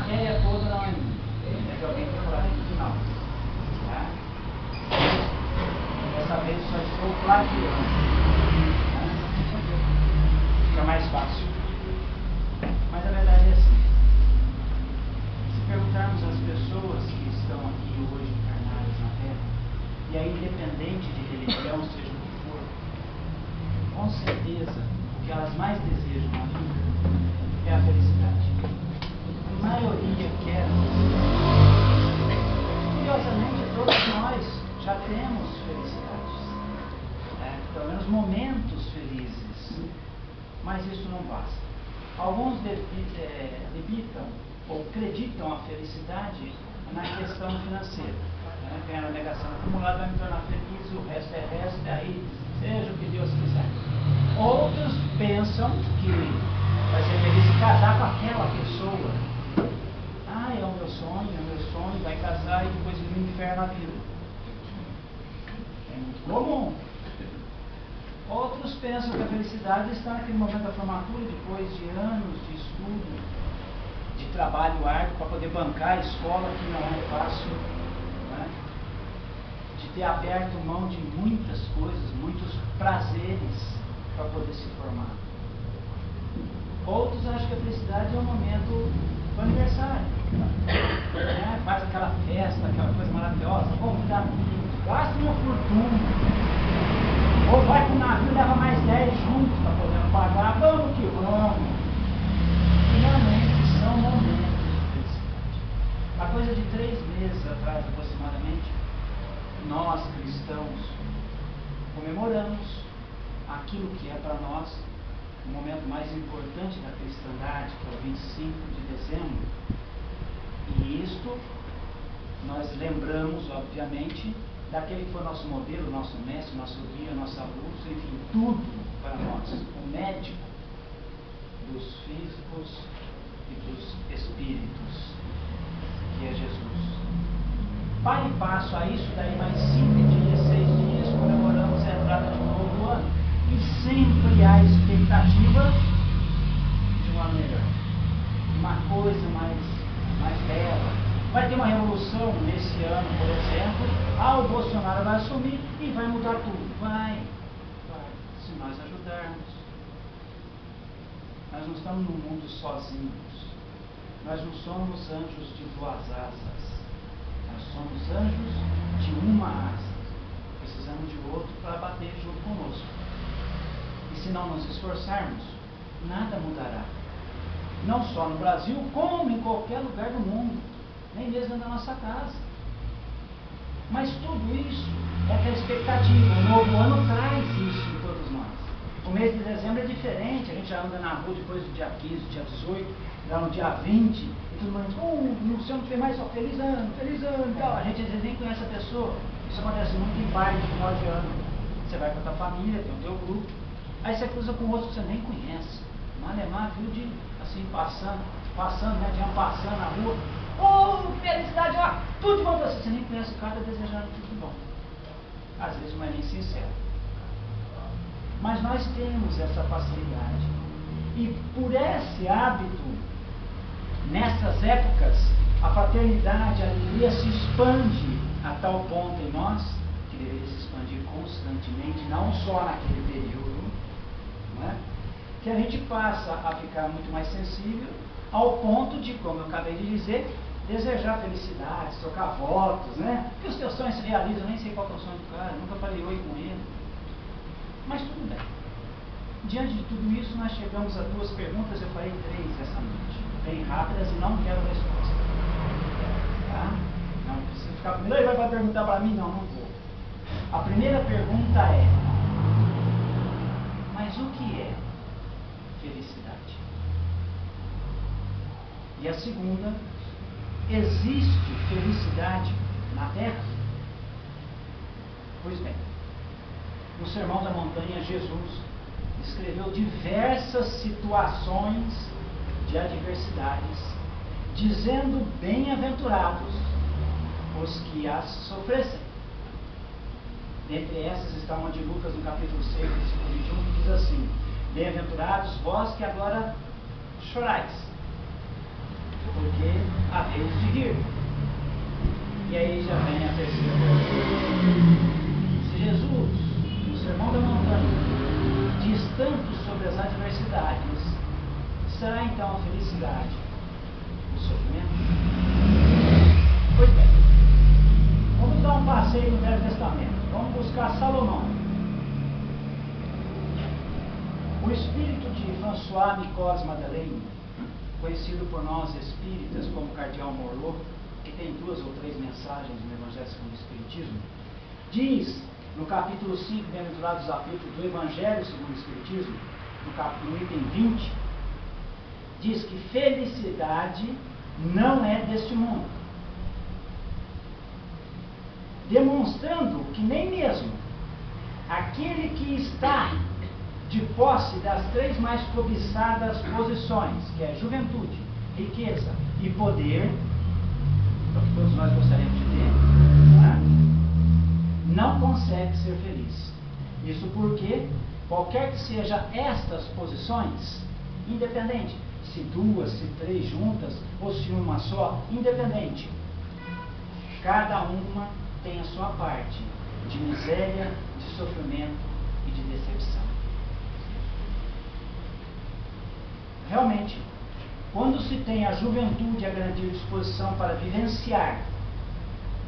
matéria toda não é minha. É que alguém tem coragem no final. Tá? Dessa vez só estou plagiando. Tá? Fica mais fácil. Mas a verdade é assim. Se perguntarmos às pessoas que estão aqui hoje encarnadas na Terra, e aí independente de religião, seja o que for, com certeza o que elas mais desejam na vida é a felicidade. A maioria quer. Curiosamente, todos nós já temos felicidades, né? Pelo menos momentos felizes, mas isso não basta. Alguns debitam ou acreditam a felicidade na questão financeira. Né? Ganhar a negação acumulada vai me tornar feliz, o resto é resto, e aí seja o que Deus quiser. Outros pensam que vai ser feliz se casar com aquela pessoa. Ah, é o meu sonho, vai casar e depois ir no inferno na vida. É muito comum. Outros pensam que a felicidade está naquele momento da formatura, depois de anos de estudo, de trabalho árduo para poder bancar a escola, que não é fácil, né? De ter aberto mão de muitas coisas, muitos prazeres para poder se formar. Outros acham que a felicidade é o momento do aniversário, né? Faz aquela festa, aquela coisa maravilhosa, gasta uma fortuna. Ou vai para o navio e leva mais 10 juntos para poder pagar, vamos que vamos. Realmente são momentos de felicidade. Há coisa de 3 meses atrás, aproximadamente, nós cristãos comemoramos aquilo que é para nós o momento mais importante da cristandade, que é o 25 de dezembro. E isto nós lembramos, obviamente, daquele que foi nosso modelo, nosso mestre, nosso guia, nossa luz, enfim, tudo para nós, o médico dos físicos e dos espíritos, que é Jesus. Para e passo a isso, daí mais 5 dias, 6 dias, comemoramos a entrada de um novo ano, e sempre há expectativa de um ano melhor, uma coisa mais bela. Vai ter uma revolução nesse ano, por exemplo, o Bolsonaro vai assumir e vai mudar tudo. Vai, se nós ajudarmos. Nós não estamos no mundo sozinhos. Nós não somos anjos de 2 asas. Nós somos anjos de uma asa. Precisamos de outro para bater junto conosco. E se não nos esforçarmos, nada mudará. Não só no Brasil, como em qualquer lugar do mundo. Nem mesmo na nossa casa. Mas tudo isso é aquela expectativa. O novo ano traz isso em todos nós. O mês de dezembro é diferente. A gente já anda na rua depois do dia 15, dia 18, já no dia 20, e todo mundo diz, no céu não fez mais só feliz ano, tal. A gente às vezes nem conhece a pessoa. Isso acontece muito em baile de final de ano. Você vai com a tua família, tem o teu grupo, aí você cruza com outro que você nem conhece. Malemar viu de assim, passando, né? Tinha passando na rua. Felicidade, tudo de bom para você. Você nem conhece o cara, desejando tudo de bom. Às vezes não é nem sincero. Mas nós temos essa facilidade. E por esse hábito, nessas épocas, a fraternidade, a alegria se expande a tal ponto em nós, que deveria se expandir constantemente, não só naquele período, não é? Que a gente passa a ficar muito mais sensível ao ponto de, como eu acabei de dizer, desejar felicidade, trocar votos, né? Que os teus sonhos se realizam, nem sei qual é o sonho do cara, nunca falei oi com ele. Mas tudo bem. Diante de tudo isso, nós chegamos a 2 perguntas, eu farei 3 essa noite, bem rápidas e não quero resposta. Tá? Não precisa ficar comigo, ele vai perguntar para mim? Não vou. A primeira pergunta é, mas o que é felicidade? E a segunda, existe felicidade na Terra? Pois bem, no Sermão da Montanha, Jesus escreveu diversas situações de adversidades, dizendo bem-aventurados os que as sofressem. Dentre essas está uma de Lucas, no capítulo 6, versículo 21, que diz assim, bem-aventurados vós que agora chorais. porque há vez de rir. E aí já vem a terceira pergunta. Se Jesus, no Sermão da Montanha, diz tanto sobre as adversidades, será então a felicidade o sofrimento? Pois bem, vamos dar um passeio no Velho Testamento. Vamos buscar Salomão. O espírito de François Nicolas Madeleine, conhecido por nós espíritas como Cardeal Morlot, que tem 2 ou 3 mensagens no Evangelho segundo o Espiritismo, diz no capítulo 5, bem-aventurado desafio do Evangelho segundo o Espiritismo, no item 20, diz que felicidade não é deste mundo, demonstrando que nem mesmo aquele que está de posse das 3 mais cobiçadas posições, que é juventude, riqueza e poder, é o que todos nós gostaríamos de ter, né? Não consegue ser feliz. Isso porque, qualquer que seja estas posições, independente, se 2, se 3 juntas, ou se uma só, independente, cada uma tem a sua parte de miséria, de sofrimento e de decepção. Realmente, quando se tem a juventude a grande disposição para vivenciar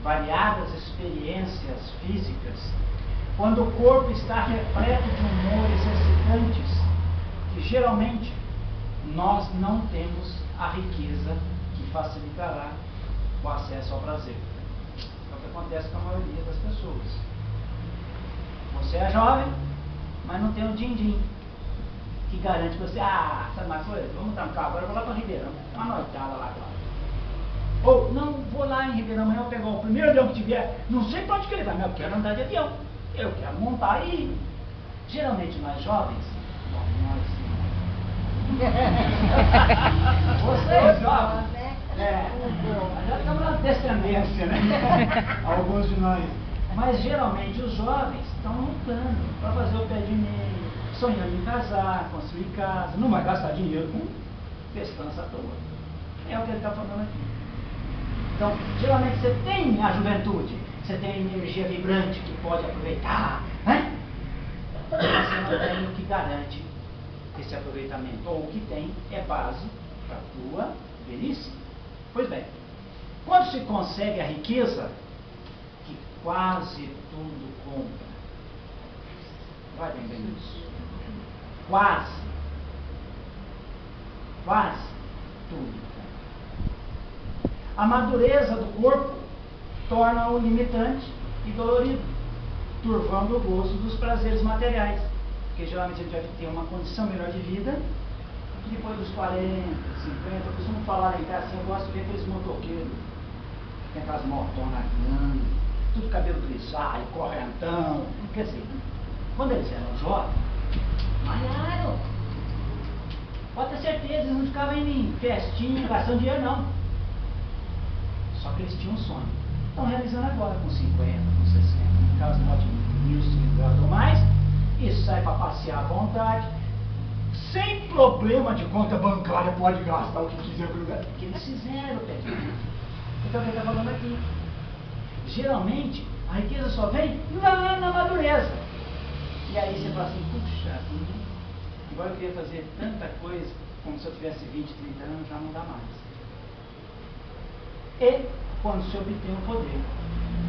variadas experiências físicas, quando o corpo está repleto de humores excitantes, que geralmente nós não temos a riqueza que facilitará o acesso ao prazer. É o que acontece com a maioria das pessoas. Você é jovem, mas não tem o din-din que garante que você, sabe uma coisa? Vamos dar um carro, agora eu vou lá para Ribeirão, uma noitada lá agora. Ou, não, vou lá em Ribeirão, amanhã eu pegar o primeiro avião que tiver, não sei para onde que ele vai, mas eu quero andar de avião, eu quero montar e ir. Geralmente nós jovens, vocês jovens, já estamos na descendência, né? Alguns de nós. Mas geralmente os jovens estão lutando para fazer o pé de meia, sonhando em casar, construir casa, não vai gastar dinheiro com festança à toa. É o que ele está falando aqui. Então, geralmente você tem a juventude, você tem a energia vibrante que pode aproveitar, né? Você não tem o que garante esse aproveitamento, ou o que tem é base para a tua velhice. Pois bem, quando se consegue a riqueza, que quase tudo compra, vai bem isso, quase tudo. A madureza do corpo torna-o limitante e dolorido, turvando o gozo dos prazeres materiais, porque geralmente a gente vai ter uma condição melhor de vida depois dos 40, 50. Eu costumo falar lá em casa assim, eu gosto de ver aqueles motoqueiros, tem aquelas motonas grandes, tudo cabelo grisalho, correntão, quer dizer, quando eles eram jovens, malharam. Pode ter certeza, eles não ficavam em festinha, gastando dinheiro não. Só que eles tinham um sonho. Estão realizando agora com 50, com 60, aquelas motos de 1000 cilindradas ou mais, e sai para passear à vontade, sem problema de conta bancária, pode gastar o que quiser no lugar. Porque eles fizeram, Pedro. Então o que ele está falando aqui? Geralmente, a riqueza só vem lá na madureza. E aí você fala assim, puxa, agora eu queria fazer tanta coisa, como se eu tivesse 20, 30 anos, já não dá mais. E quando se obtém o poder,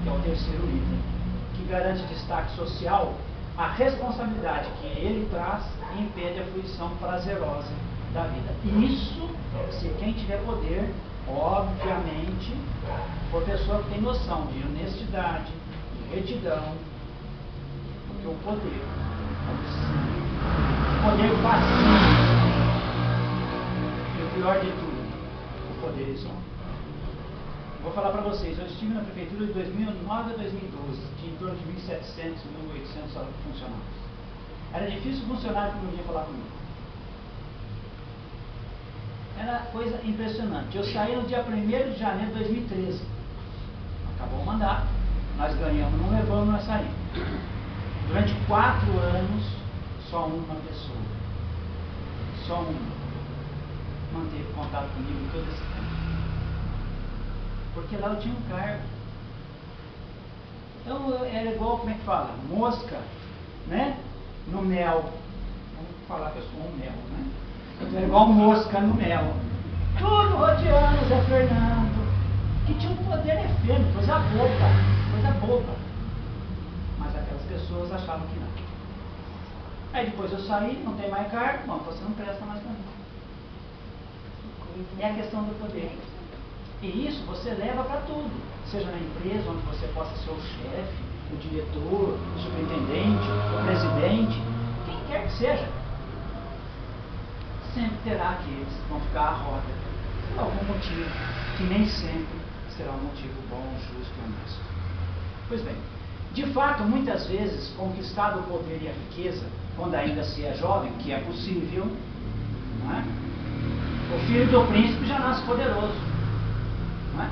que é o terceiro item, que garante destaque social, a responsabilidade que ele traz impede a fruição prazerosa da vida. Isso, se quem tiver poder, obviamente, for pessoa que tem noção de honestidade, de retidão, porque o poder, passivo, e o pior de tudo, o poder isonômico. Vou falar para vocês, eu estive na prefeitura de 2009 a 2012, tinha em torno de 1.700, 1.800 funcionários. Era difícil o funcionário que não vinha falar comigo. Era coisa impressionante. Eu saí no dia 1º de janeiro de 2013. Acabou o mandato, nós ganhamos, não levamos, nós saímos. Durante 4 anos, só uma pessoa, só uma, manteve contato comigo todo esse tempo. Porque lá eu tinha um cargo. Então era igual, como é que fala? Mosca, né? No mel. Vamos falar que eu sou um mel, né? Então era igual mosca no mel. Tudo rodeando Zé Fernando, que tinha um poder efêmero, coisa boba. Mas aquelas pessoas achavam que não. Aí depois eu saí, não tem mais cargo, bom, você não presta mais para mim. É a questão do poder. E isso você leva para tudo, seja na empresa onde você possa ser o chefe, o diretor, o superintendente, o presidente, quem quer que seja. Sempre terá aqueles que vão ficar à roda, por algum motivo, que nem sempre será um motivo bom, justo e honesto. Pois bem, de fato, muitas vezes, conquistado o poder e a riqueza, quando ainda se é jovem, que é possível, não é? O filho do príncipe já nasce poderoso. Não é?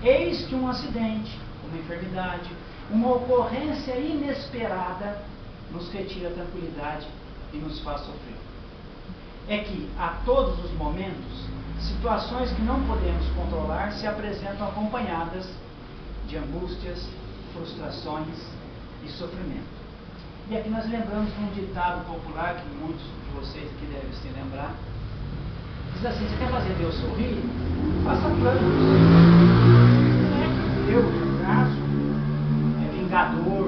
Eis que um acidente, uma enfermidade, uma ocorrência inesperada nos retira a tranquilidade e nos faz sofrer. É que, a todos os momentos, situações que não podemos controlar se apresentam acompanhadas de angústias, frustrações e sofrimento. E aqui nós lembramos de um ditado popular que muitos de vocês aqui devem se lembrar. Diz assim: você quer fazer Deus sorrir? Faça planos. Não é que Deus, no caso, é vingador,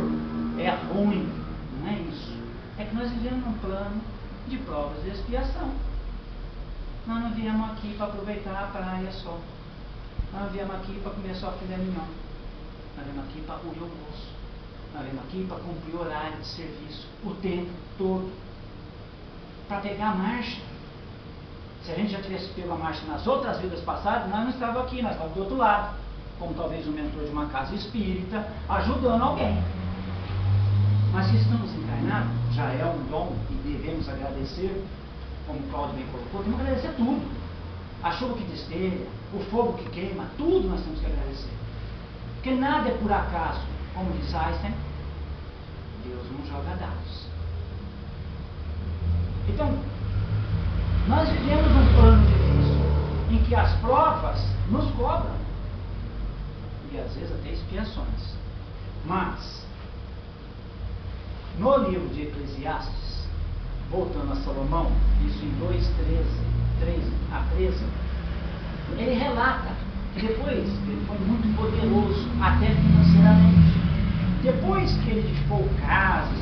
é ruim. Não é isso. É que nós vivemos num plano de provas e expiação. Nós não viemos aqui para aproveitar a praia só. Nós não viemos aqui para comer só filé mignon. Nós viemos aqui para o almoço. Nós viemos aqui para cumprir o horário de serviço o tempo todo. Para pegar a marcha. Se a gente já tivesse pego a marcha nas outras vidas passadas, nós não estávamos aqui, nós estávamos do outro lado. Como talvez um mentor de uma casa espírita, ajudando alguém. Mas se estamos encarnados, já é um dom e devemos agradecer, como o Cláudio bem colocou, temos que agradecer tudo. A chuva que destelha, o fogo que queima, tudo nós temos que agradecer. Porque nada é por acaso. Como diz Einstein, Deus não joga dados. Então, nós vivemos um plano difícil, em que as provas nos cobram. E às vezes até expiações. Mas, no livro de Eclesiastes, voltando a Salomão, isso em 2:13 ele relata que depois que ele foi muito poderoso, até financeiramente, depois que ele edificou casas,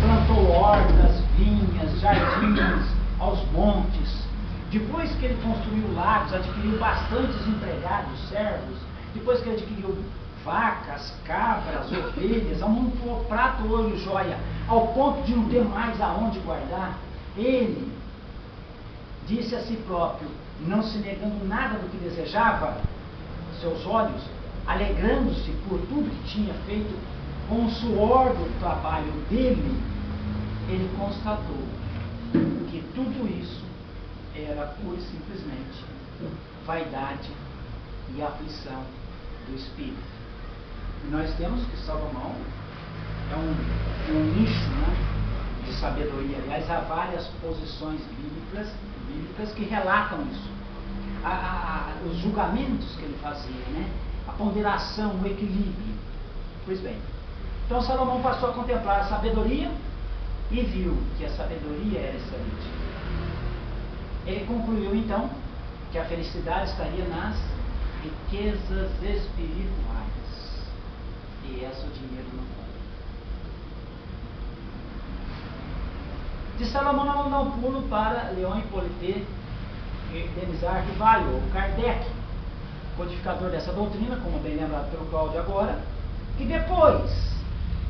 plantou hortas, vinhas, jardins, aos montes, depois que ele construiu lagos, adquiriu bastantes empregados, servos, depois que ele adquiriu vacas, cabras, ovelhas, amontoou prata, ouro e joia, ao ponto de não ter mais aonde guardar, ele disse a si próprio, não se negando nada do que desejava, seus olhos, alegrando-se por tudo que tinha feito, com o suor do trabalho dele, ele constatou que tudo isso era pura e simplesmente vaidade e aflição do espírito. E nós temos que Salomão é um nicho, né, de sabedoria. Aliás, há várias posições bíblicas que relatam isso. Os julgamentos que ele fazia, né, a ponderação, o equilíbrio. Pois bem, então Salomão passou a contemplar a sabedoria e viu que a sabedoria era excelente. Ele concluiu então que a felicidade estaria nas riquezas espirituais, e essa o dinheiro não compra. De Salomão vamos dar um pulo para Leon Hippolyte Denisard Rivaio, Kardec, codificador dessa doutrina, como bem lembrado pelo Cláudio agora, que depois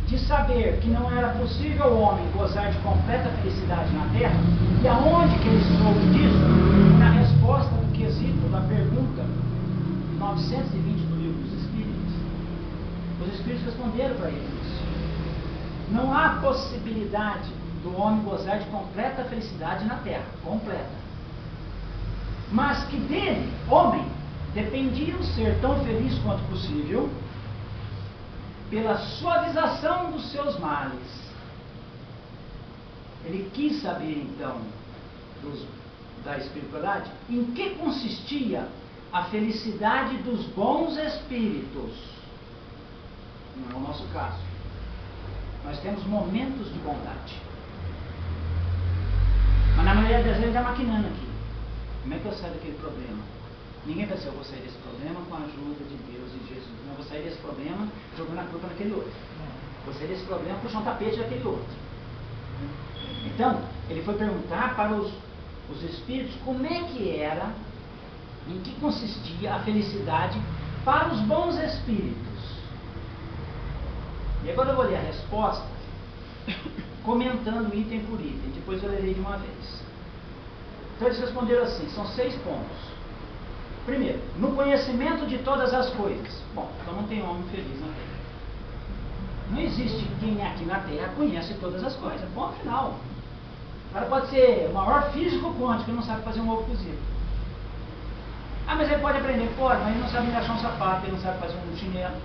de saber que não era possível o homem gozar de completa felicidade na Terra, e aonde que ele soube disso? Na resposta do quesito da pergunta 920 do Livro dos Espíritos. Os Espíritos responderam para ele isso. Não há possibilidade do homem gozar de completa felicidade na Terra, completa. Mas que dele, homem, dependia o ser tão feliz quanto possível, pela suavização dos seus males. Ele quis saber então dos da espiritualidade, em que consistia a felicidade dos bons espíritos. Não é o nosso caso. Nós temos momentos de bondade. Mas na maioria das vezes está maquinando aqui. Como é que eu saio daquele problema? Ninguém vai dizer, eu vou sair desse problema com a ajuda de Deus e Jesus. Não, eu vou sair desse problema jogando a culpa naquele outro. Vou sair desse problema puxando um tapete daquele outro. Então, ele foi perguntar para os espíritos como é que era, em que consistia a felicidade para os bons espíritos. E agora eu vou ler a resposta, comentando item por item, depois eu lerei de uma vez. Então eles responderam assim, são 6 pontos. Primeiro, no conhecimento de todas as coisas. Bom, então não tem homem feliz na Terra. Não existe quem aqui na Terra conhece todas as coisas. Bom, afinal, o cara pode ser o maior físico quântico e não sabe fazer um ovo cozido. Ah, mas ele pode aprender? Pode, mas ele não sabe encaixar um sapato, ele não sabe fazer um chinelo.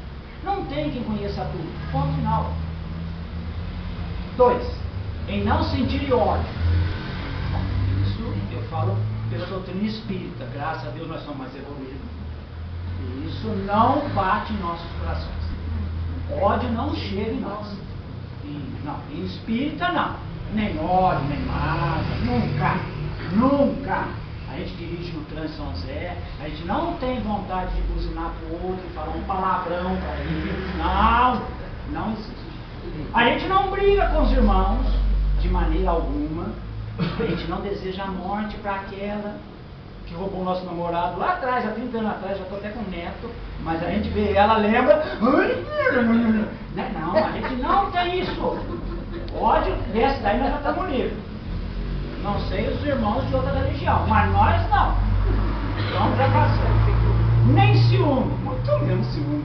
Não tem quem conheça tudo. Ponto final. 2. Em não sentir ódio. Isso eu falo pela doutrina espírita. Graças a Deus nós somos mais evoluídos. E isso não bate em nossos corações. Ódio não chega em nós. Não, em espírita não. Nem ódio, nem mágoa. Nunca. Nunca. A gente dirige no trânsito São José, a gente não tem vontade de buzinar para o outro e falar um palavrão para ele. Não, não existe. A gente não briga com os irmãos, de maneira alguma. A gente não deseja a morte para aquela que roubou o nosso namorado lá atrás, há 30 anos atrás, já estou até com neto, mas a gente vê ela, lembra. Não, a gente não tem isso. Ódio, desse daí nós já estamos livres. Não sei os irmãos de outra religião, mas nós não. Então já passou. Nem ciúme, muito menos ciúme.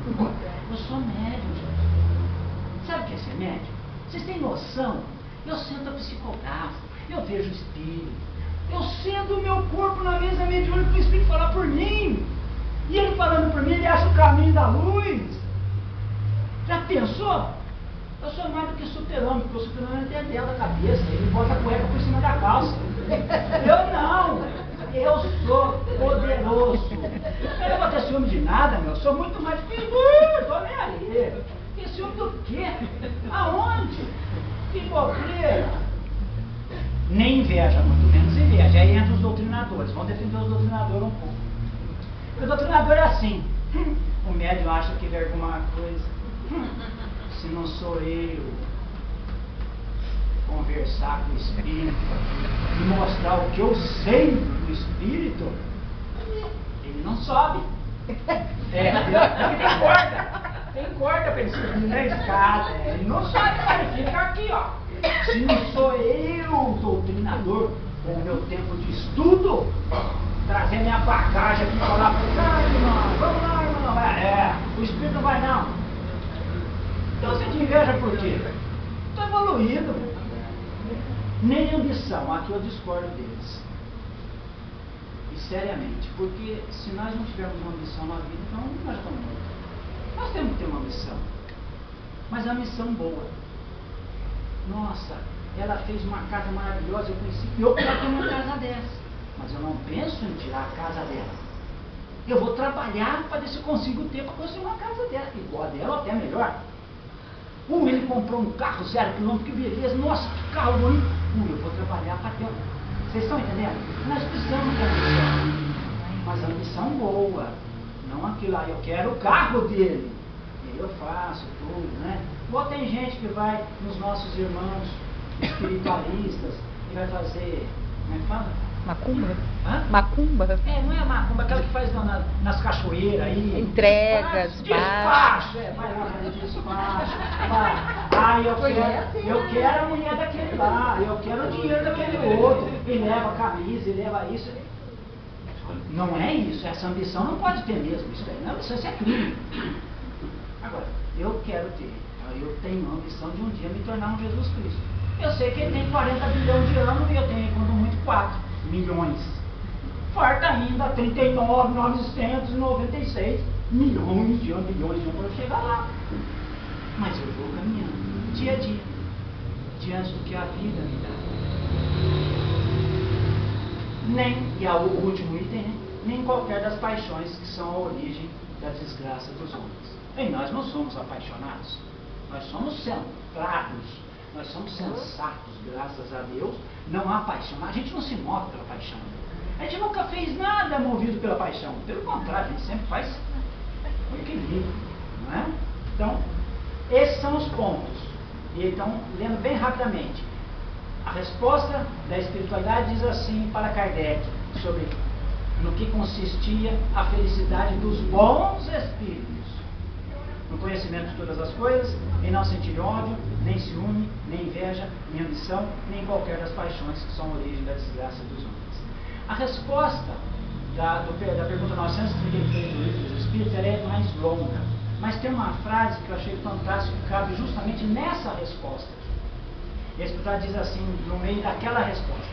Eu sou médium, gente. Sabe o que é ser médium? Vocês têm noção? Eu sento a psicografo, eu vejo o espírito, eu sento o meu corpo na mesa mediúnica para o espírito falar por mim. E ele falando por mim, ele acha o caminho da luz. Já pensou? Eu sou mais do que super-homem, porque o super-homem tem a dela da cabeça, ele bota a cueca por cima da calça. Eu não, eu sou poderoso. Eu não vou ter ciúme de nada, meu, eu sou muito mais que tô nem aí. Tem ciúme do quê? Aonde? Que bobeira. Nem inveja, muito menos inveja. Aí entra os doutrinadores, vamos defender os doutrinadores um pouco. O doutrinador é assim, o médium acha que vê alguma coisa. Se não sou eu conversar com o espírito e mostrar o que eu sei do espírito, ele não sobe. Tem corda para ele subir na escada. Ele não sobe, mas ele fica aqui, ó. Se não sou eu, doutrinador, com o meu tempo de estudo, trazer minha bagagem aqui e falar para ele, vamos lá, irmão. O espírito não vai não. Então você te inveja por quê? Estou evoluído. Nem ambição, aqui eu discordo deles. E seriamente, porque se nós não tivermos uma ambição na vida, então nós já estamos mortos. Nós temos que ter uma ambição. Mas a missão boa. Nossa, ela fez uma casa maravilhosa, eu conheci, eu quero ter uma casa dessa. Mas eu não penso em tirar a casa dela. Eu vou trabalhar para ver se eu consigo ter para construir uma casa dela, igual a dela ou até melhor. Ele comprou um carro 0 km, que beleza, nossa, que carro bonito. Eu vou trabalhar para ter um. Vocês estão entendendo? Nós precisamos de ambição, mas ambição boa, não aquilo lá, eu quero o carro dele, e aí eu faço tudo, né? Ou tem gente que vai nos nossos irmãos espiritualistas e vai fazer, como é que fala? Macumba? Hã? Macumba? Não é macumba, aquela que faz nas cachoeiras aí. Entregas, despacho. Vai lá, despacho. Eu quero a mulher daquele lá, eu quero o dinheiro daquele outro. E leva a camisa, e leva isso. Não é isso, essa ambição não pode ter mesmo. Isso aí não é ambição, isso é crime. Agora, eu quero ter, eu tenho a ambição de um dia me tornar um Jesus Cristo. Eu sei que ele tem 40 bilhões de anos e eu tenho, quando muito, 4 milhões. Farta ainda 39.996 milhões de anos, bilhões de anos para chegar lá. Mas eu vou caminhando, dia a dia, diante do que a vida me dá. o último item, né? Nem qualquer das paixões que são a origem da desgraça dos homens. E nós não somos apaixonados, nós somos centrados, nós somos sensatos, graças a Deus. Não há paixão, a gente não se move pela paixão, a gente nunca fez nada movido pela paixão, pelo contrário, a gente sempre faz o equilíbrio, não é? Então, esses são os pontos. E então, lendo bem rapidamente, a resposta da espiritualidade diz assim para Kardec, sobre no que consistia a felicidade dos bons espíritos: no conhecimento de todas as coisas, em não sentir ódio, nem ciúme, nem inveja, nem ambição, nem qualquer das paixões que são a origem da desgraça dos homens. A resposta da pergunta 933 do Livro dos Espíritos é mais longa, mas tem uma frase que eu achei fantástica que cabe justamente nessa resposta. A espiritualidade diz assim, no meio daquela resposta: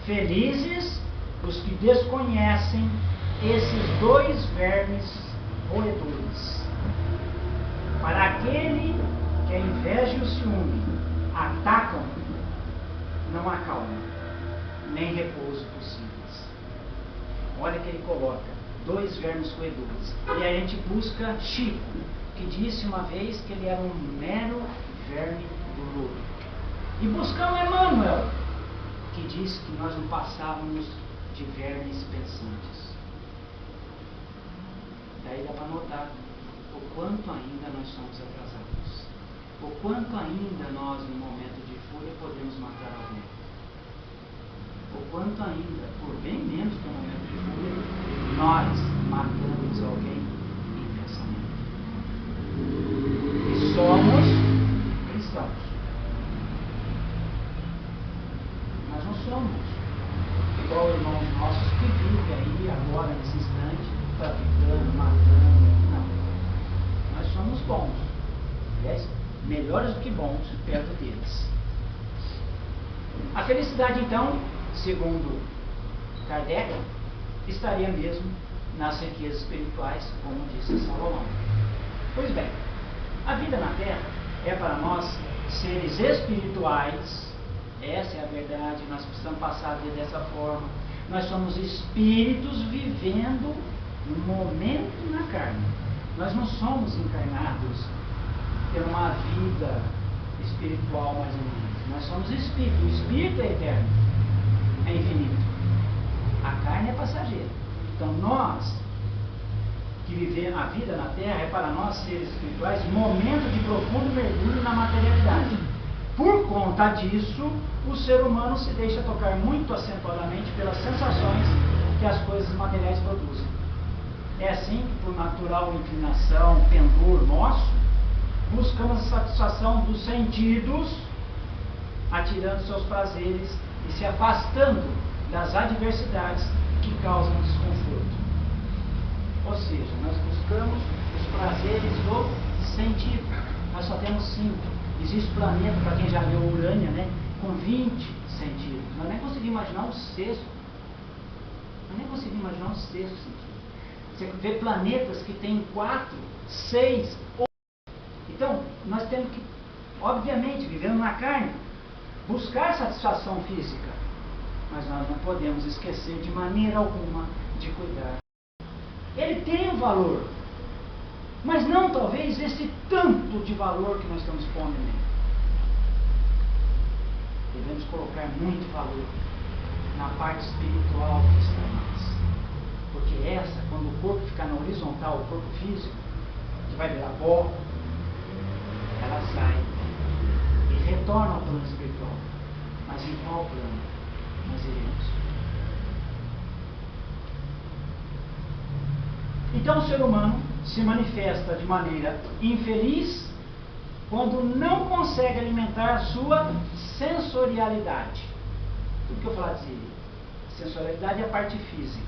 felizes os que desconhecem esses dois vermes roedores. Para aquele que a inveja e o ciúme atacam, não há calma, nem repouso possíveis. Olha que ele coloca, dois vermes roedores. E a gente busca Chico, que disse uma vez que ele era um mero verme do lodo. E buscamos Emmanuel, que disse que nós não passávamos de vermes pensantes. Daí dá para notar o quanto ainda nós somos atrasados, o quanto ainda nós, no momento de fúria, podemos matar alguém, o quanto ainda, por bem menos que no momento de fúria, nós matamos alguém em pensamento. E somos cristãos. Nós não somos igual irmãos nossos que vivem aí agora, nesse instante, traficando, matando. Não. Nós somos bons. Aliás, melhores do que bons perto deles. A felicidade, então, segundo Kardec, estaria mesmo nas riquezas espirituais, como disse Salomão. Pois bem, a vida na Terra é para nós seres espirituais. Essa é a verdade, nós precisamos passar a ver dessa forma. Nós somos espíritos vivendo um momento na carne. Nós não somos encarnados ter uma vida espiritual mais ou menos. Nós somos espíritos. O espírito é eterno, é infinito. A carne é passageira. Então nós que vivemos a vida na Terra é para nós seres espirituais momento de profundo mergulho na materialidade. Por conta disso, o ser humano se deixa tocar muito acentuadamente pelas sensações que as coisas materiais produzem. É assim que, por natural inclinação, pendor nosso, buscamos a satisfação dos sentidos, atirando seus prazeres e se afastando das adversidades que causam desconforto. Ou seja, nós buscamos os prazeres do sentido. Nós só temos 5. Existe planeta, para quem já leu Urânia, né, com 20 sentidos. Nós nem conseguimos imaginar o sexto. Nós nem conseguimos imaginar o sexto sentido. Você vê planetas que têm 4, 6, 8. Então, nós temos que, obviamente, vivendo na carne, buscar satisfação física. Mas nós não podemos esquecer de maneira alguma de cuidar. Ele tem um valor, mas não talvez esse tanto de valor que nós estamos pondo nele. Devemos colocar muito valor na parte espiritual que está em nós. Porque essa, quando o corpo ficar na horizontal, o corpo físico, que vai virar pó, ela sai e retorna ao plano espiritual. Mas em qual plano nós iremos? Então o ser humano se manifesta de maneira infeliz quando não consegue alimentar a sua sensorialidade. Tudo que eu falar de sensorialidade é a parte física.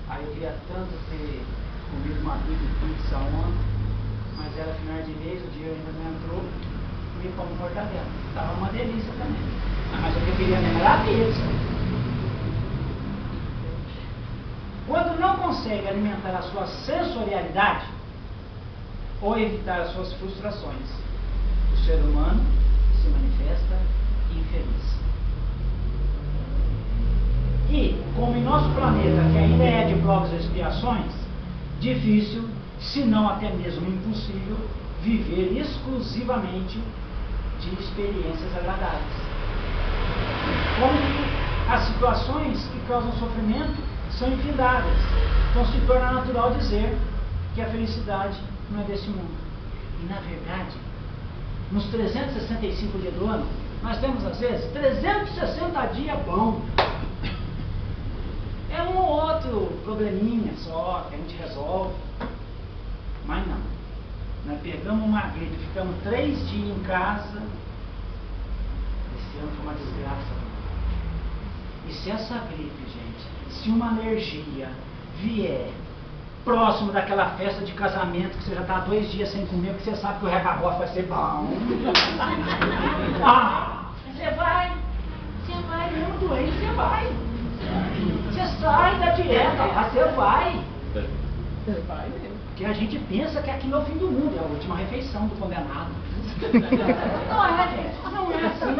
Aí eu queria tanto ter comido uma pizza ontem, mas era final de mês, o dinheiro ainda não entrou, comi como mortadela. Estava uma delícia também. Mas o que eu queria mesmo era a pizza. Quando não consegue alimentar a sua sensorialidade ou evitar as suas frustrações, o ser humano se manifesta infeliz. E, como em nosso planeta, que ainda é de provas e expiações, difícil, se não até mesmo impossível, viver exclusivamente de experiências agradáveis. Como que as situações que causam sofrimento são infindáveis. Então se torna natural dizer que a felicidade não é desse mundo. E na verdade, nos 365 dias do ano, nós temos às vezes 360 dias bom. É um ou outro probleminha só que a gente resolve. Mas não. Nós pegamos uma gripe, ficamos 3 dias em casa. Esse ano foi uma desgraça. E se essa gripe, gente, se uma alergia vier próximo daquela festa de casamento que você já está 2 dias sem comer, porque você sabe que o regabof vai ser bom. Você vai mesmo doente, você vai. Você sai da dieta, você vai. Você vai mesmo. Porque a gente pensa que aquilo é o fim do mundo, é a última refeição do condenado. Não é, gente, não é assim.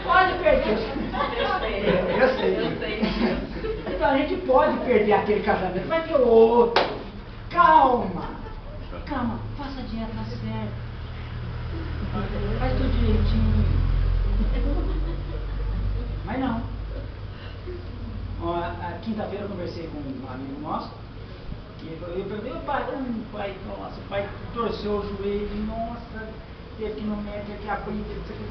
Pode perder. Eu sei. Então a gente pode perder aquele casamento, vai ter outro. Calma, faça a dieta certa. Faz tudo direitinho. Mas não. A quinta-feira eu conversei com um amigo nosso. E eu perguntei, o pai torceu o joelho, nossa, teve que ir no médico, aqui abrir, teve que...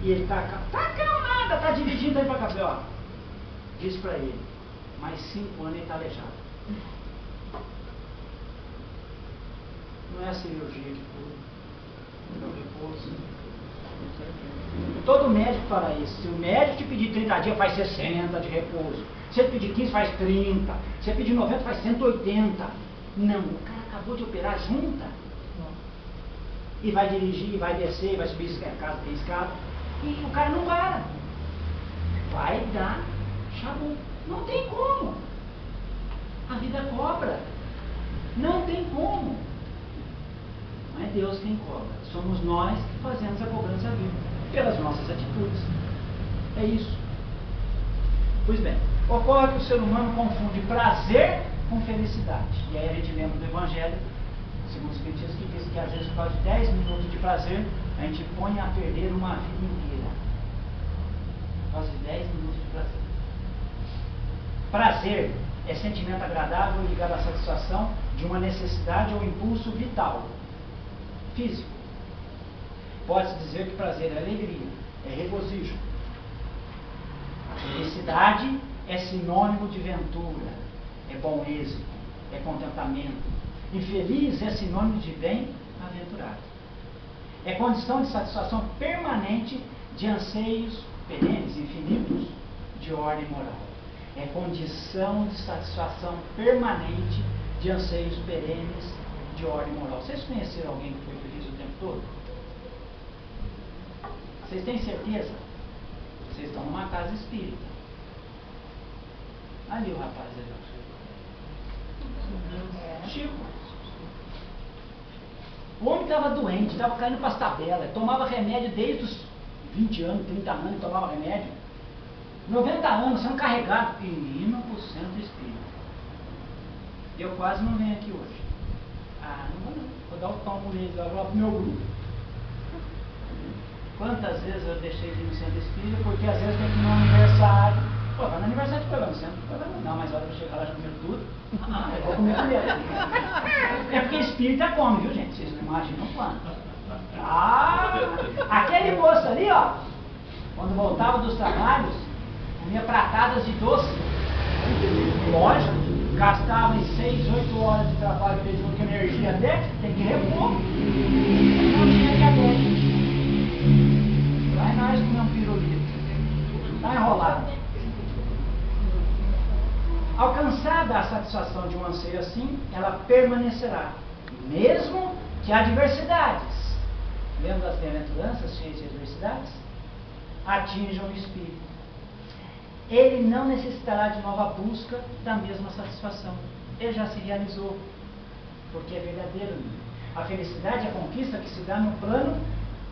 E ele tá acalmado, tá dirigindo aí pra café, ó. Diz pra ele, mais 5 anos ele tá aleijado. Não é a cirurgia que cura, é o repouso. Todo médico fala isso. Se o médico te pedir 30 dias, faz 60 de repouso. Se ele pedir 15, faz 30. Se ele pedir 90, faz 180. Não, o cara acabou de operar, junta. E vai dirigir, vai descer, vai subir escada, tem escada. E o cara não para. Vai dar chabu. Não tem como. A vida cobra. Não tem como. Não é Deus quem cobra. Somos nós que fazemos a cobrança à vida. Pelas nossas atitudes. É isso. Pois bem, ocorre que o ser humano confunde prazer com felicidade. E aí a gente lembra do Evangelho, segundo os Espiritismo, que diz que às vezes por causa de 10 minutos de prazer, a gente põe a perder uma vida inteira. Por causa de 10 minutos de prazer. Prazer é sentimento agradável ligado à satisfação de uma necessidade ou impulso vital, físico. Pode-se dizer que prazer é alegria, é regozijo. Felicidade é sinônimo de ventura, é bom êxito, é contentamento. Infeliz é sinônimo de bem-aventurado. É condição de satisfação permanente de anseios perenes, infinitos, de ordem moral. É condição de satisfação permanente de anseios perenes de ordem moral. Vocês conheceram alguém que foi feliz o tempo todo? Vocês têm certeza? Vocês estão numa casa espírita. Ali o rapaz ali. Chico. O homem estava doente, estava caindo para as tabelas, tomava remédio desde os 20 anos, 30 anos, tomava remédio. 90 anos, sendo carregado, indo para o centro espírita. Eu quase não venho aqui hoje. Não vou não. Vou dar o tomo nele, vou lá para o meu grupo. Quantas vezes eu deixei de ir no centro espírita, porque às vezes tem que ir no aniversário. Pô, vai no aniversário de programa, centro de programa. Não, mas a hora que eu chegar lá já comer tudo. Eu vou comer primeiro. É porque espírita come, viu gente? Vocês não imaginam quanto. Aquele moço ali, ó, quando voltava dos trabalhos, comia pratadas de doce. Lógico, gastava em 6, 8 horas de trabalho, fez muita energia dele, tem que repor. Não tinha diabetes. Vai nós comer um pirulito. Tá enrolado. Alcançada a satisfação de um anseio assim, ela permanecerá, mesmo que adversidades, lembra das bem-aventuranças cheias de adversidades, atinjam o espírito. Ele não necessitará de nova busca da mesma satisfação. Ele já se realizou, porque é verdadeiro. A felicidade é a conquista que se dá no plano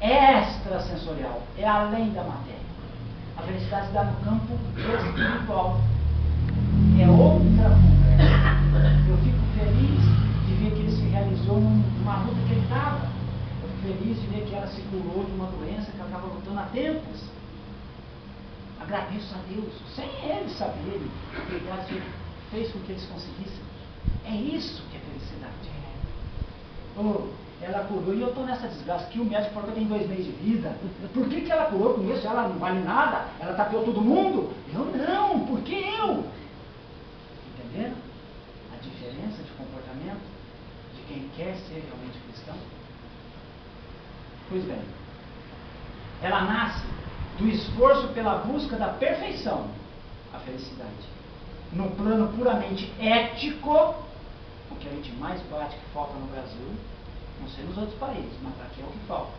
extrasensorial, é além da matéria. A felicidade se dá no campo espiritual. É outra conversa. Eu fico feliz de ver que ele se realizou numa luta que ele estava. Eu fico feliz de ver que ela se curou de uma doença que ela estava lutando há tempos. Agradeço a Deus, sem eles saberem, porque Deus fez com que eles conseguissem. É isso que é felicidade. Oh, ela curou e eu estou nessa desgraça que o médico falou que eu tenho 2 meses de vida. Por que ela curou com isso? Ela não vale nada? Ela tapeou todo mundo? Eu não, por que eu? Entenderam? A diferença de comportamento de quem quer ser realmente cristão? Pois bem, ela nasce do esforço pela busca da perfeição, a felicidade. No plano puramente ético, o que a gente mais bate que falta no Brasil, não sei nos outros países, mas aqui é o que falta.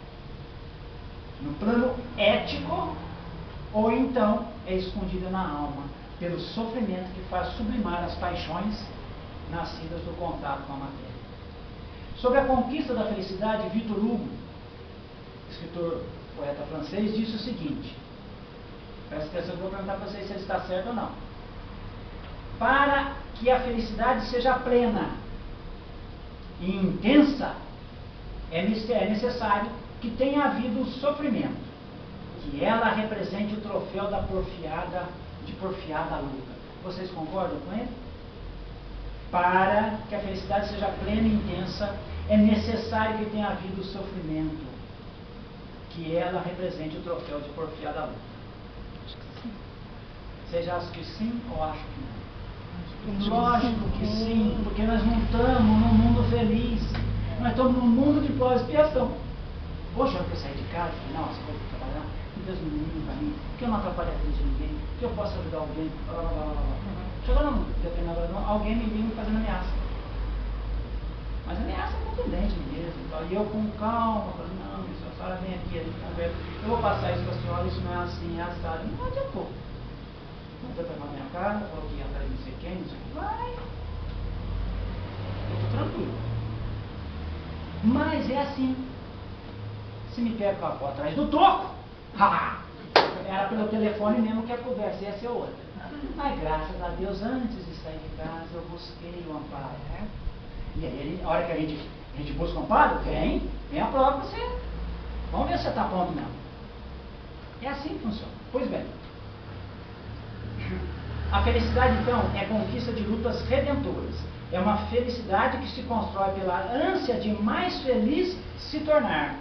No plano ético, ou então é escondida na alma, pelo sofrimento que faz sublimar as paixões nascidas do contato com a matéria. Sobre a conquista da felicidade, Victor Hugo, escritor, poeta francês, disse o seguinte, presta atenção, eu vou perguntar para vocês se ele está certo ou não. Para que a felicidade seja plena e intensa, é necessário que tenha havido sofrimento, que ela represente o troféu da porfiada luta. Vocês concordam com ele? Para que a felicidade seja plena e intensa, é necessário que tenha havido sofrimento, que ela represente o troféu de porfiada luta. Vocês acham que sim ou acham que não? Lógico que sim, porque nós não estamos num mundo feliz, nós estamos num mundo de pós expiação. Poxa, eu sair de casa, nossa, vou trabalhar, que Deus me livre para mim, que eu não atrapalhe a vida de ninguém, que eu possa ajudar alguém, blá blá blá blá. Chegando num determinado hora, alguém me liga fazendo ameaça. Mas ameaça é contundente mesmo. E eu com calma, falando, não, a senhora vem aqui, a gente conversa, eu vou passar isso para a senhora, isso não é assim, é assado. Não adiantou. Não adianta na minha cara, vou aqui atrás de não sei quem, não sei o que. Vai. Eu estou tranquilo. Mas é assim. Se me pega com a avó atrás do toco, era pelo telefone mesmo que a conversa ia ser outra. Mas graças a Deus, antes de sair de casa, eu busquei o amparo. E aí, a hora que a gente busca o amparo, vem a prova para você. Vamos ver se você está pronto mesmo. É assim que funciona. Pois bem, a felicidade, então, é conquista de lutas redentoras. É uma felicidade que se constrói pela ânsia de mais feliz se tornar,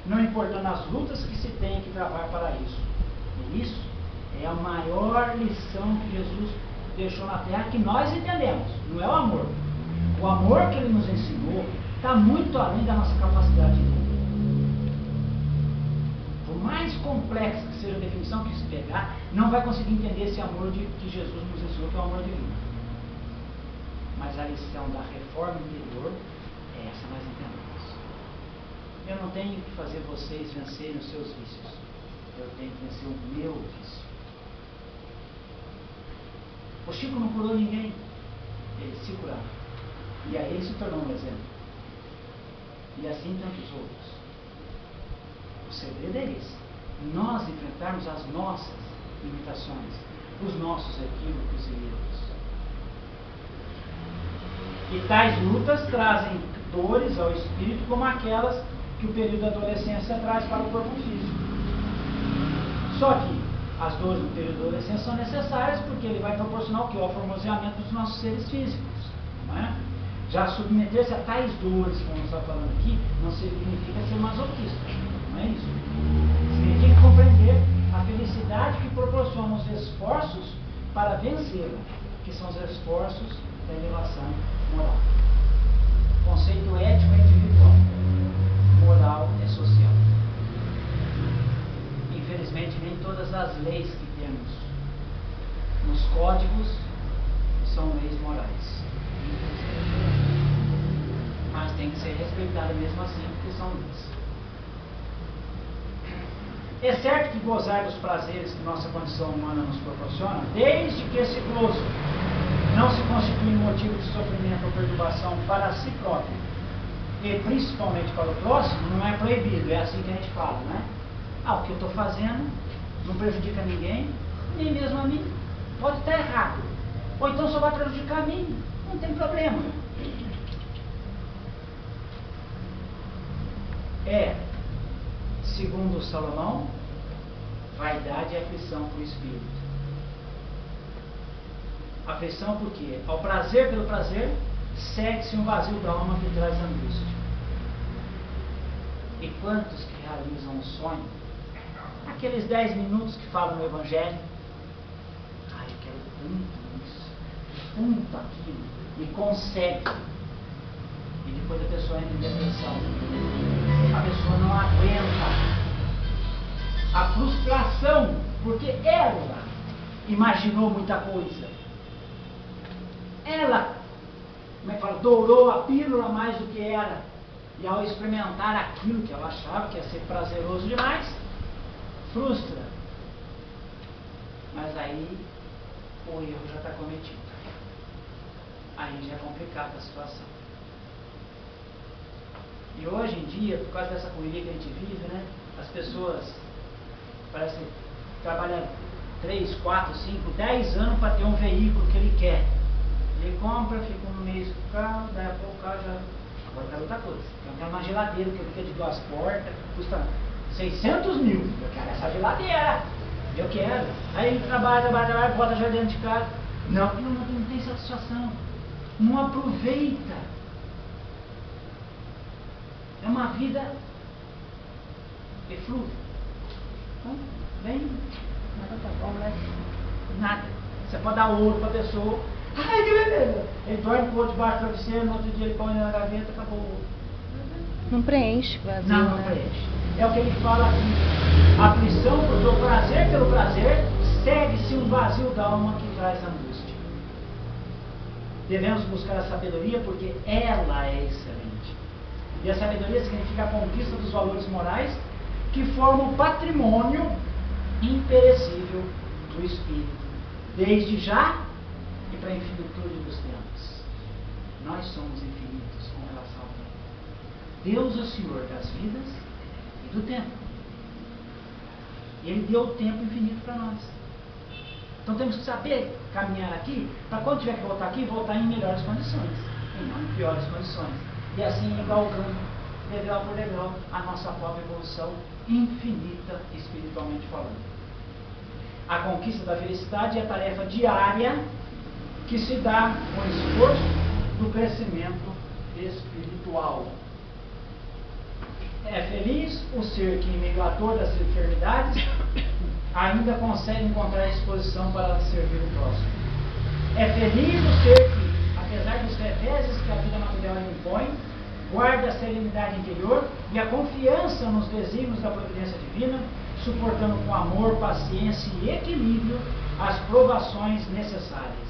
não importando as lutas que se tem que travar para isso. E isso é a maior lição que Jesus deixou na terra, que nós entendemos, não é o amor. O amor que ele nos ensinou está muito além da nossa capacidade de entender. Por mais complexa que seja a definição que se pegar, não vai conseguir entender esse amor que Jesus nos ensinou, que é o amor divino. Mas a lição da reforma interior é essa, nós entendemos. Eu não tenho que fazer vocês vencerem os seus vícios. Eu tenho que vencer o meu vício. O Chico não curou ninguém. Ele se curava. E aí ele se tornou um exemplo. E assim tantos outros. O segredo é esse. Nós enfrentarmos as nossas limitações, os nossos equívocos e erros. E tais lutas trazem dores ao espírito como aquelas que o período da adolescência traz para o corpo físico. Só que as dores do período da adolescência são necessárias porque ele vai proporcionar o que? O formoseamento dos nossos seres físicos. Não é? Já submeter-se a tais dores, como nós estamos falando aqui, não significa ser masoquista. Não é isso? Significa compreender a felicidade que proporciona os esforços para vencê-la, que são os esforços da elevação moral. O conceito ético é individual, moral é social. Infelizmente, nem todas as leis que temos nos códigos são leis morais. Mas tem que ser respeitada mesmo assim, porque são leis. É certo que gozar dos prazeres que nossa condição humana nos proporciona, desde que esse gozo não se constitui motivo de sofrimento ou perturbação para si próprio, e principalmente para o próximo, não é proibido, é assim que a gente fala, né? O que eu estou fazendo não prejudica ninguém, nem mesmo a mim. Pode estar errado. Ou então só vai prejudicar a mim. Não tem problema. Segundo Salomão, vaidade e aflição para o espírito. Aflição por quê? Ao prazer pelo prazer, segue-se um vazio da alma que traz angústia. E quantos que realizam um sonho? Aqueles 10 minutos que falam no Evangelho. Ai, eu quero tanto isso, tanto aquilo. E consegue. E depois a pessoa entra em depressão. A pessoa não aguenta a frustração, porque ela imaginou muita coisa. Ela, como é que fala, dourou a pílula mais do que era. E ao experimentar aquilo que ela achava que ia ser prazeroso demais, frustra. Mas aí o erro já está cometido. Aí já é complicada a situação. E hoje em dia, por causa dessa correria que a gente vive, né, as pessoas parece que trabalham 3, 4, 5, 10 anos para ter um veículo que ele quer. Ele compra, fica um mês com o carro, daí a pouco o carro já... Agora quero outra coisa. Eu quero uma geladeira que fica de 2 portas, custa 600 mil. Eu quero essa geladeira. Eu quero. Aí ele trabalha, bota a geladeira de casa. Não tem satisfação. Não aproveita. É uma vida eflúvia. Então, bem, nada tá bom, né? Nada. Você pode dar ouro para a pessoa. Ai, que beleza! Ele dorme com o outro debaixo do travesseiro, no outro dia ele põe na gaveta, acabou o ouro. Não preenche o vazio, Não preenche. É o que ele fala aqui. A aflição, porque o prazer pelo prazer, segue-se um vazio da alma que traz angústia. Devemos buscar a sabedoria porque ela é excelente. E a sabedoria significa a conquista dos valores morais que formam o patrimônio imperecível do espírito, desde já e para a infinitude dos tempos. Nós somos infinitos com relação ao tempo. Deus é o Senhor das vidas e do tempo. Ele deu o tempo infinito para nós. Então temos que saber caminhar aqui, para quando tiver que voltar aqui, voltar em melhores condições, e não em piores condições. E assim galgando, degrau por degrau, a nossa própria evolução infinita, espiritualmente falando. A conquista da felicidade é a tarefa diária que se dá com o esforço do crescimento espiritual. É feliz o ser que, em meio à dor das enfermidades, ainda consegue encontrar disposição para servir o próximo. É feliz o ser que, apesar dos reveses que a vida material lhe impõe, guarda a serenidade interior e a confiança nos desígnios da providência divina, suportando com amor, paciência e equilíbrio as provações necessárias.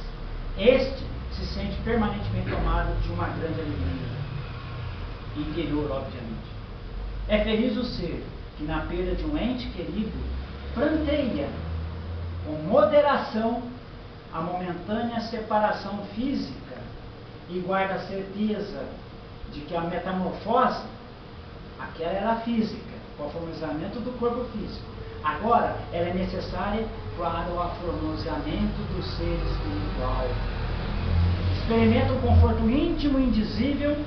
Este se sente permanentemente tomado de uma grande alegria interior, obviamente. É feliz o ser que, na perda de um ente querido, pranteia com moderação a momentânea separação física e guarda a certeza de que a metamorfose, aquela era a física, o aformoseamento do corpo físico. Agora, ela é necessária para o aformoseamento do ser espiritual. Experimenta um conforto íntimo e indizível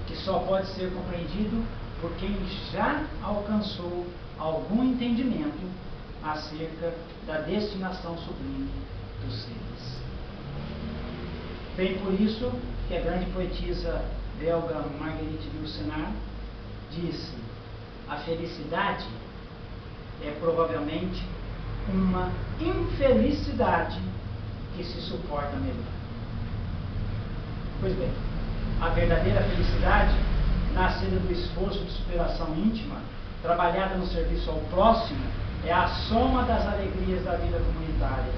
que só pode ser compreendido por quem já alcançou algum entendimento acerca da destinação sublime dos seres. Bem por isso que a grande poetisa belga Marguerite Yourcenar disse: a felicidade é provavelmente uma infelicidade que se suporta melhor. Pois bem, a verdadeira felicidade, nascida do esforço de superação íntima, trabalhada no serviço ao próximo, é a soma das alegrias da vida comunitária.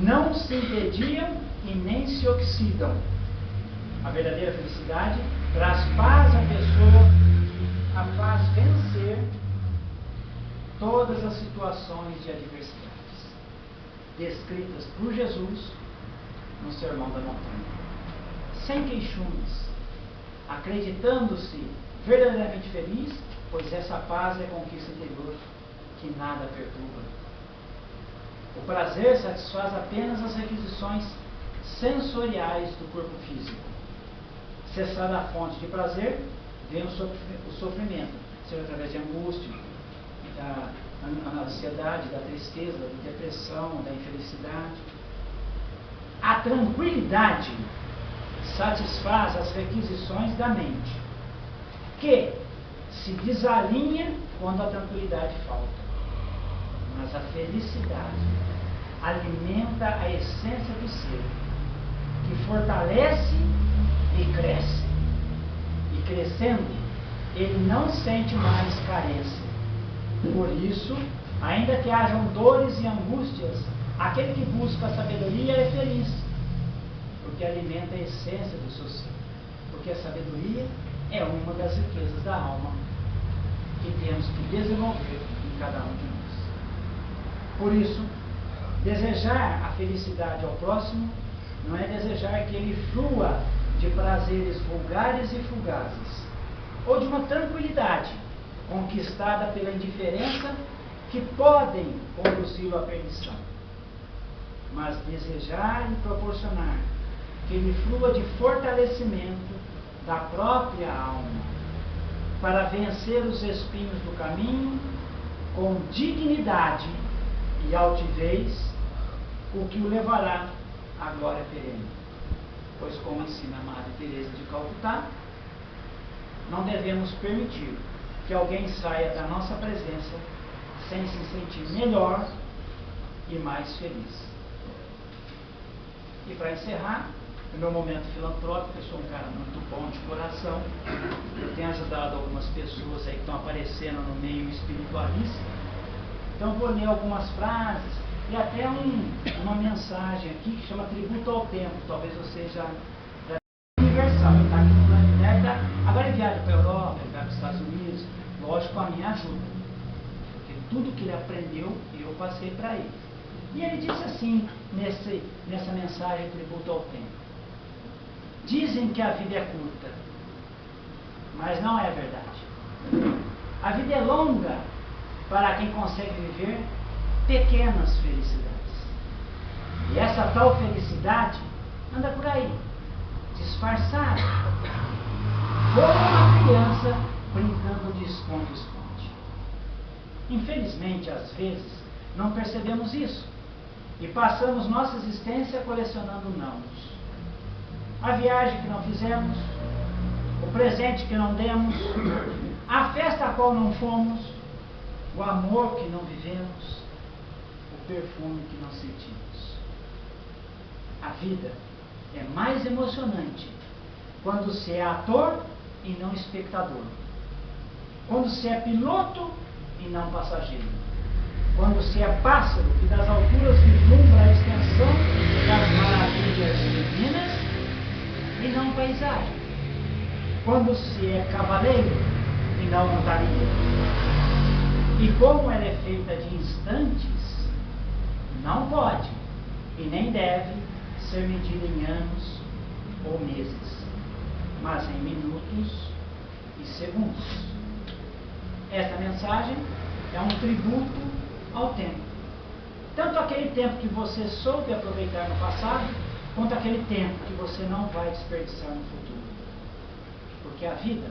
Não se entediam e nem se oxidam. A verdadeira felicidade traz paz à pessoa que a faz vencer todas as situações de adversidades, descritas por Jesus no Sermão da Montanha. Sem queixumes, acreditando-se verdadeiramente feliz, pois essa paz é conquista interior que nada perturba. O prazer satisfaz apenas as requisições sensoriais do corpo físico. Cessada a fonte de prazer, vem o sofrimento, seja através de angústia, da ansiedade, da tristeza, da depressão, da infelicidade. A tranquilidade satisfaz as requisições da mente, que se desalinha quando a tranquilidade falta. Mas a felicidade alimenta a essência do ser, que fortalece e cresce. E crescendo, ele não sente mais carência. Por isso, ainda que hajam dores e angústias, aquele que busca a sabedoria é feliz, porque alimenta a essência do seu ser. Porque a sabedoria é uma das riquezas da alma que temos que desenvolver em cada um de nós. Por isso, desejar a felicidade ao próximo não é desejar que ele flua de prazeres vulgares e fugazes, ou de uma tranquilidade conquistada pela indiferença que podem conduzi-lo à perdição, mas desejar e proporcionar que ele flua de fortalecimento da própria alma, para vencer os espinhos do caminho com dignidade e altivez, o que o levará à glória perene. Pois, como ensina a Madre Teresa de Calcutá, não devemos permitir que alguém saia da nossa presença sem se sentir melhor e mais feliz. E para encerrar, no meu momento filantrópico, eu sou um cara muito bom de coração, eu tenho ajudado algumas pessoas aí que estão aparecendo no meio espiritualista, então vou ler algumas frases e até uma mensagem aqui que chama Tributo ao Tempo. Talvez você já universal, eu estou aqui no planeta, agora ele viaja para a Europa, ele vai para os Estados Unidos, lógico, com a minha ajuda, porque tudo que ele aprendeu eu passei para ele. E ele disse assim, nessa mensagem Tributo ao Tempo: dizem que a vida é curta, mas não é verdade. A vida é longa para quem consegue viver pequenas felicidades. E essa tal felicidade anda por aí, disfarçada, como uma criança brincando de esconde-esconde. Infelizmente, às vezes, não percebemos isso e passamos nossa existência colecionando nãos. A viagem que não fizemos, o presente que não demos, a festa a qual não fomos, o amor que não vivemos, o perfume que não sentimos. A vida é mais emocionante quando se é ator e não espectador, quando se é piloto e não passageiro, quando se é pássaro que das alturas vislumbra a extensão das maravilhas divinas e não paisagem, quando se é cavaleiro e não montaria. E como ela é feita de instantes, não pode e nem deve ser medida em anos ou meses, mas em minutos e segundos. Esta mensagem é um tributo ao tempo. Tanto aquele tempo que você soube aproveitar no passado, quanto aquele tempo que você não vai desperdiçar no futuro. Porque a vida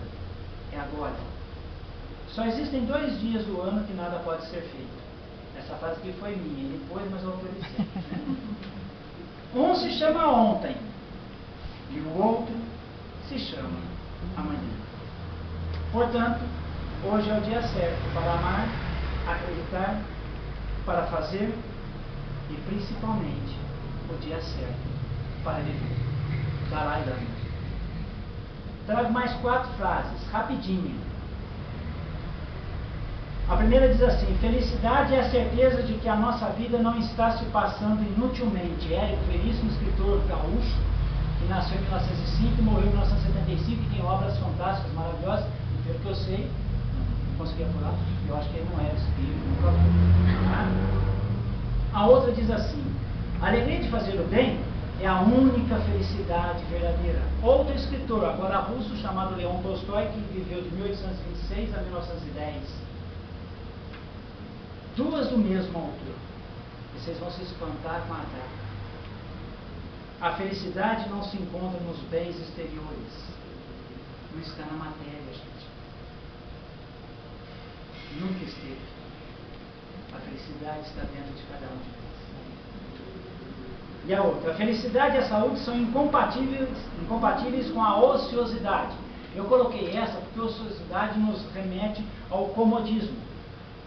é agora. Só existem 2 dias do ano que nada pode ser feito. Essa frase aqui foi minha, ele pôs, mas eu autorizei. Um se chama ontem e o outro se chama amanhã. Portanto, hoje é o dia certo para amar, acreditar, para fazer e principalmente o dia certo para viver. Dalai Lama. Trago mais 4 frases, rapidinho. A primeira diz assim: felicidade é a certeza de que a nossa vida não está se passando inutilmente. Érico Veríssimo, escritor gaúcho, que nasceu em 1905 e morreu em 1975, e tem obras fantásticas, maravilhosas. Pelo que eu sei, não consegui apurar, eu acho que ele não era espírito, nunca foi. A outra diz assim: a alegria de fazer o bem é a única felicidade verdadeira. Outro escritor, agora russo, chamado Leon Tolstói, que viveu de 1826 a 1910. duas do mesmo autor. E vocês vão se espantar com a data. A felicidade não se encontra nos bens exteriores. Não está na matéria, gente. Nunca esteve. A felicidade está dentro de cada um de nós. E a outra, a felicidade e a saúde são incompatíveis com a ociosidade. Eu coloquei essa porque a ociosidade nos remete ao comodismo.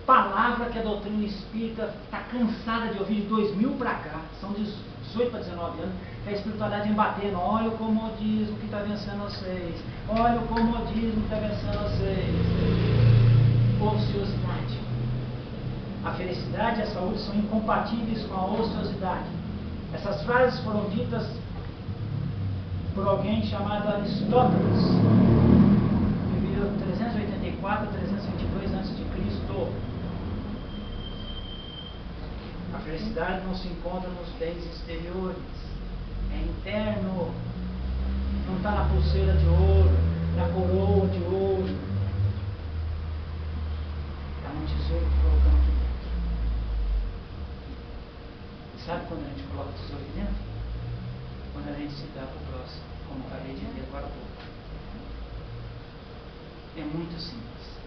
Palavra que a doutrina espírita está cansada de ouvir de 2000 para cá, são 18 para 19 anos, que a espiritualidade embatendo, olha o comodismo que está vencendo vocês, olha o comodismo que está vencendo vocês. Ociosidade. A felicidade e a saúde são incompatíveis com a ociosidade. Essas frases foram ditas por alguém chamado Aristóteles, que viveu 384 a 322 a.C. A felicidade não se encontra nos bens exteriores, é interno, não está na pulseira de ouro, na coroa de ouro, está num tesouro que colocamos aqui dentro. E sabe quando a gente coloca o tesouro aqui dentro? Quando a gente se dá para o próximo, como acabei de ver agora há pouco. É muito simples.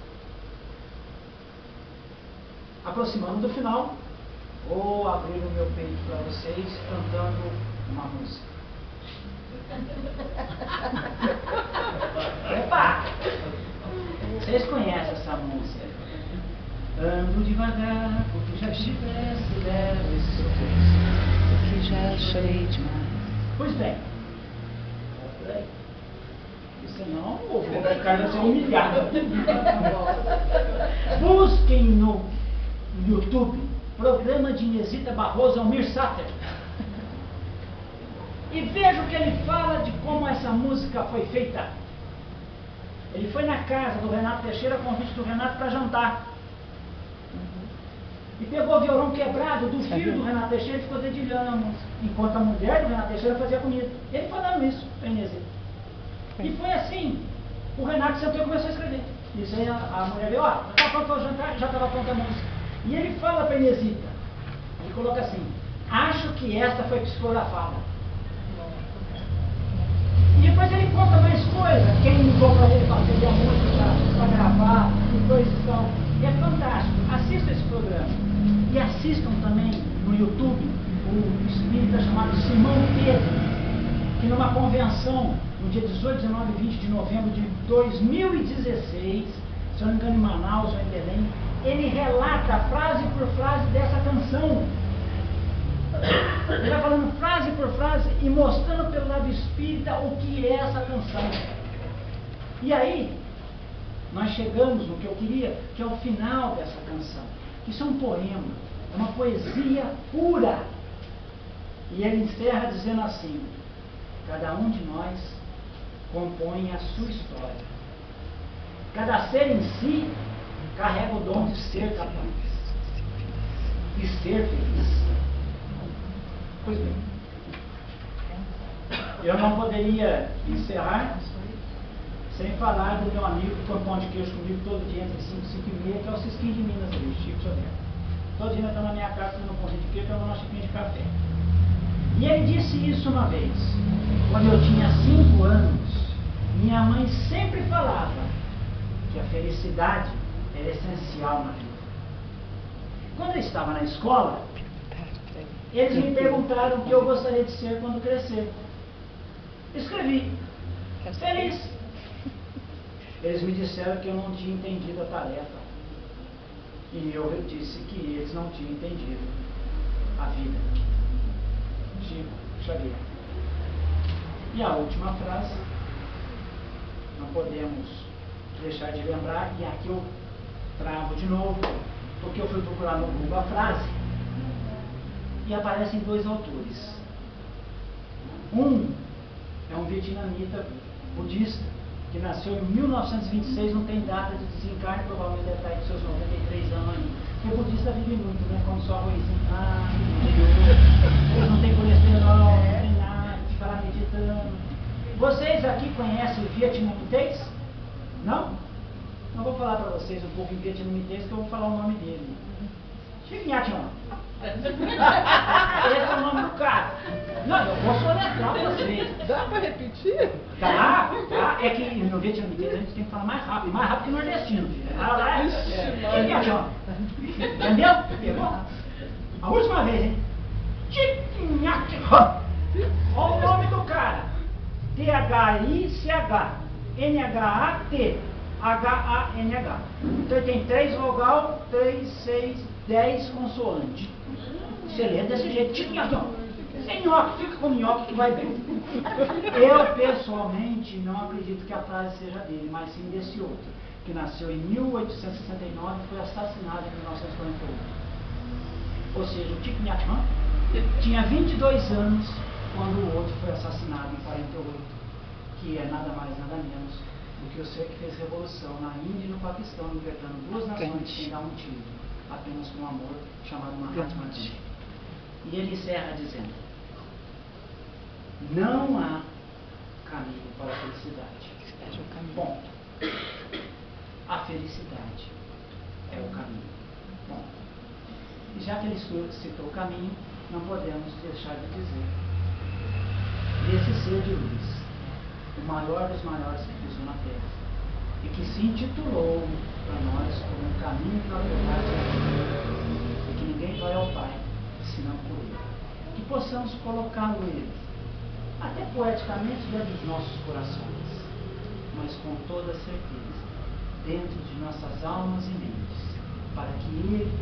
Aproximando do final, vou abrir o meu peito para vocês cantando uma música. Epa! Vocês conhecem essa música? Ando devagar, porque já estivesse leve esse sorriso, Porque já chorei demais. Pois bem, senão o cara vai ser humilhado. Busquem no YouTube programa de Inesita Barroso Almir Sater e veja o que ele fala de como essa música foi feita. Ele foi na casa do Renato Teixeira, convite do Renato para jantar, e pegou o violão quebrado do filho do Renato Teixeira e ficou dedilhando a música, enquanto a mulher do Renato Teixeira fazia comida. Ele falando isso para Inesita. E foi assim, o Renato sentou e começou a escrever. Isso aí a mulher veio, ó, já estava pronto o jantar, já estava pronta a música. E ele fala para Inesita, ele coloca assim, acho que esta foi psicografada. E depois ele conta mais coisas, quem ligou para ele para fazer a música, para gravar, e coisas e tal. É fantástico, assistam esse programa. E assistam também no YouTube o espírita chamado Simão Pedro, que numa convenção, no dia 18, 19 e 20 de novembro de 2016, se eu não me engano em Manaus ou em Belém, ele relata frase por frase dessa canção. Ele vai falando frase por frase e mostrando pelo lado espírita o que é essa canção. E aí, nós chegamos no que eu queria, que é o final dessa canção. Isso é um poema, é uma poesia pura. E ele encerra dizendo assim, cada um de nós compõe a sua história. Cada ser em si carrega o dom de ser capaz e ser feliz. Pois bem, eu não poderia encerrar sem falar do meu amigo que põe pão de queijo comigo todo dia entre 5 e 5 e meia, que é o Cisquinho de Minas ali, Chico Xavier. Todo dia está na minha casa comendo um pãozinho de queijo, tomando uma xícara de café. E ele disse isso uma vez, quando eu tinha 5 anos, minha mãe sempre falava que a felicidade era essencial na vida. Quando eu estava na escola, eles me perguntaram o que eu gostaria de ser quando crescer. Escrevi, feliz. Eles me disseram que eu não tinha entendido a tarefa. E eu disse que eles não tinham entendido a vida. Chico Xavier. E a última frase, não podemos deixar de lembrar, e aqui eu travo de novo, porque eu fui procurar no Google a frase, e aparecem 2 autores. Um é um vietnamita budista, que nasceu em 1926, não tem data de desencarne, provavelmente deve estar em seus 93 anos ainda. Porque o budista vive muito, né? Come só arrozinho, não tem colesterol, não tem nada, fica lá meditando. Vocês aqui conhecem o vietnamita? Não? Não vou falar para vocês um pouco em vietnamita, que eu vou falar o nome dele. Chico Nhatião. Esse é o nome do cara. Não, eu posso soletrar pra vocês. Dá pra repetir? Tá. É que no vietnamita a gente tem que falar mais rápido que nordestino. Chico Nhatião. Entendeu? Pegou? A última vez, hein? Chico Nhatião. Olha o nome do cara. T-H-I-C-H. N-H-A-T. H-A-N-H. Então ele tem 3 vogal, 3, 6, 10 consoantes. Você lê desse jeito, Chico Nhatião. Sem nhoque, fica com nhoque que vai bem. Eu, pessoalmente, não acredito que a frase seja dele, mas sim desse outro, que nasceu em 1869 e foi assassinado em 1948. Ou seja, o Chico Nhatião tinha 22 anos quando o outro foi assassinado em 48, que é nada mais, nada menos do que o ser que fez revolução na Índia e no Paquistão, libertando 2 nações sem dar um tiro, apenas com amor, chamado Mahatma Gandhi. E ele encerra dizendo: não há caminho para a felicidade. Felicidade é o caminho. Bom, a felicidade é o caminho. Bom, e já que ele citou o caminho, não podemos deixar de dizer desse ser de luz, o maior dos maiores que pisou na terra, e que se intitulou para nós como um caminho para a verdade, e que ninguém vai ao Pai senão por ele. Que possamos colocá-lo ele, até poeticamente, dentro dos nossos corações, mas com toda certeza, dentro de nossas almas e mentes, para que ele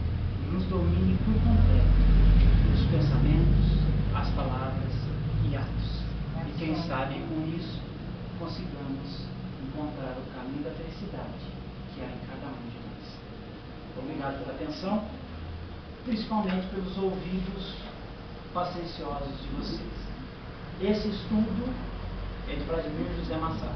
nos domine por completo, os pensamentos, as palavras e atos. E quem sabe com isso consigamos encontrar o caminho da felicidade que há em cada um de nós. Obrigado pela atenção, principalmente pelos ouvidos pacienciosos de vocês. Esse estudo é de Vladimir José Massaro.